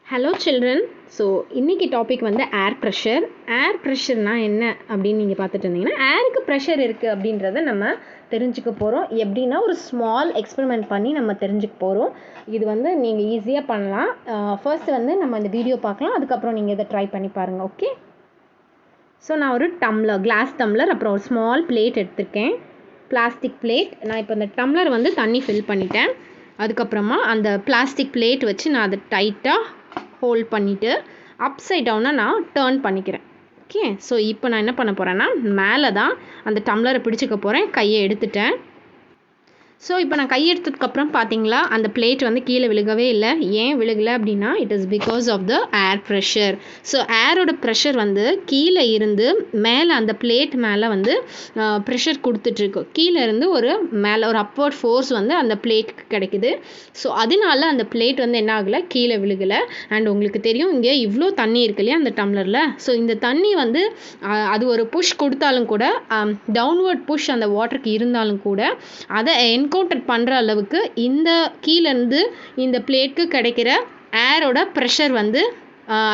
Hello children. So இன்றைக்கி topic வந்து ஏர் pressure. ஏர் ப்ரெஷர்னால் என்ன அப்படின்னு நீங்கள் பார்த்துட்டு இருந்தீங்கன்னா, ஏருக்கு ப்ரெஷர் இருக்குது அப்படின்றத நம்ம தெரிஞ்சுக்க போகிறோம். எப்படின்னா ஒரு ஸ்மால் எக்ஸ்பெரிமெண்ட் பண்ணி நம்ம தெரிஞ்சுக்க போகிறோம். இது வந்து நீங்கள் ஈஸியாக பண்ணலாம். ஃபர்ஸ்ட் வந்து நம்ம இந்த வீடியோ பார்க்கலாம், அதுக்கப்புறம் நீங்கள் இதை ட்ரை பண்ணி பாருங்கள். ஓகே. ஸோ நான் ஒரு டம்ளர், கிளாஸ் டம்ளர், அப்புறம் ஒரு ஸ்மால் பிளேட் எடுத்திருக்கேன், பிளாஸ்டிக் பிளேட். நான் இப்போ இந்த டம்ளர் வந்து தண்ணி ஃபில் பண்ணிட்டேன். அதுக்கப்புறமா அந்த பிளாஸ்டிக் பிளேட் வச்சு நான் அதை டைட்டாக ஹோல்ட் பண்ணிவிட்டு அப்சைட் டவுனாக நான் டர்ன் பண்ணிக்கிறேன். ஓகே. ஸோ இப்போ நான் என்ன பண்ண போகிறேன்னா, மேலே தான் அந்த டம்ளரை பிடிச்சிக்க போகிறேன். கையை எடுத்துட்டேன். ஸோ இப்போ நான் கையெடுத்ததுக்கப்புறம் பார்த்தீங்களா, அந்த பிளேட் வந்து கீழே விழுகவே இல்லை. ஏன் விழுகலை அப்படின்னா, it is because of the air pressure. So ஏரோட ப்ரெஷர் வந்து கீழே இருந்து மேலே அந்த பிளேட் மேலே வந்து ப்ரெஷர் கொடுத்துட்ருக்கு. கீழே இருந்து ஒரு மேலே ஒரு அப்வர்ட் ஃபோர்ஸ் வந்து அந்த பிளேட்டுக்கு கிடைக்குது. ஸோ அதனால அந்த பிளேட் வந்து என்ன ஆகலை, கீழே விழுகலை. அண்ட் உங்களுக்கு தெரியும், இங்கே இவ்வளோ தண்ணி இருக்கு இல்லையா அந்த டம்ளரில். ஸோ இந்த தண்ணி வந்து அது ஒரு புஷ் கொடுத்தாலும் கூட, டவுன்வர்ட் புஷ் அந்த வாட்டருக்கு இருந்தாலும் கூட, அதை என்கவுண்டர் பண்ணுற அளவுக்கு இந்த கீழேருந்து இந்த பிளேட்க்கு கிடைக்கிற ஏரோட ப்ரெஷர் வந்து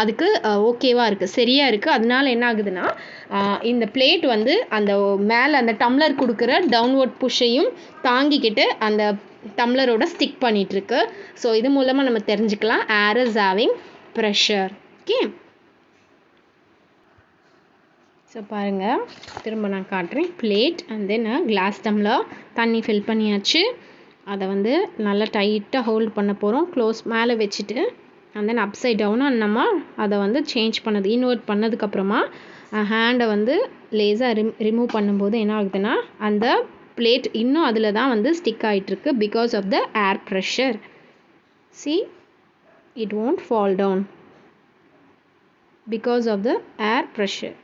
அதுக்கு ஓகேவாக இருக்குது, சரியாக இருக்குது. அதனால என்ன ஆகுதுன்னா, இந்த பிளேட் வந்து அந்த மேலே அந்த டம்ளர் கொடுக்குற டவுன்வர்ட் புஷ்ஷையும் தாங்கிக்கிட்டு அந்த டம்ளரோட ஸ்டிக் பண்ணிகிட்ருக்கு. ஸோ இது மூலமாக நம்ம தெரிஞ்சுக்கலாம் air is having pressure. Okay. So பாருங்கள், திரும்ப நான் காட்டுறேன். Plate and then glass tumbler, தண்ணி ஃபில் பண்ணியாச்சு. அதை வந்து நல்லா டைட்டாக ஹோல்ட் பண்ண போகிறோம், க்ளோஸ் மேலே வச்சுட்டு. அண்ட் தென் அப்சைட் டவுனாக நம்ம அதை வந்து சேஞ்ச் பண்ணது, இன்வெர்ட் பண்ணதுக்கப்புறமா ஹேண்டை வந்து லேஸாக ரிமூவ் பண்ணும்போது என்ன ஆகுதுன்னா, அந்த பிளேட் இன்னும் அதில் தான் வந்து ஸ்டிக் ஆகிட்டுருக்கு because of the air pressure. See, it won't fall down because of the air pressure.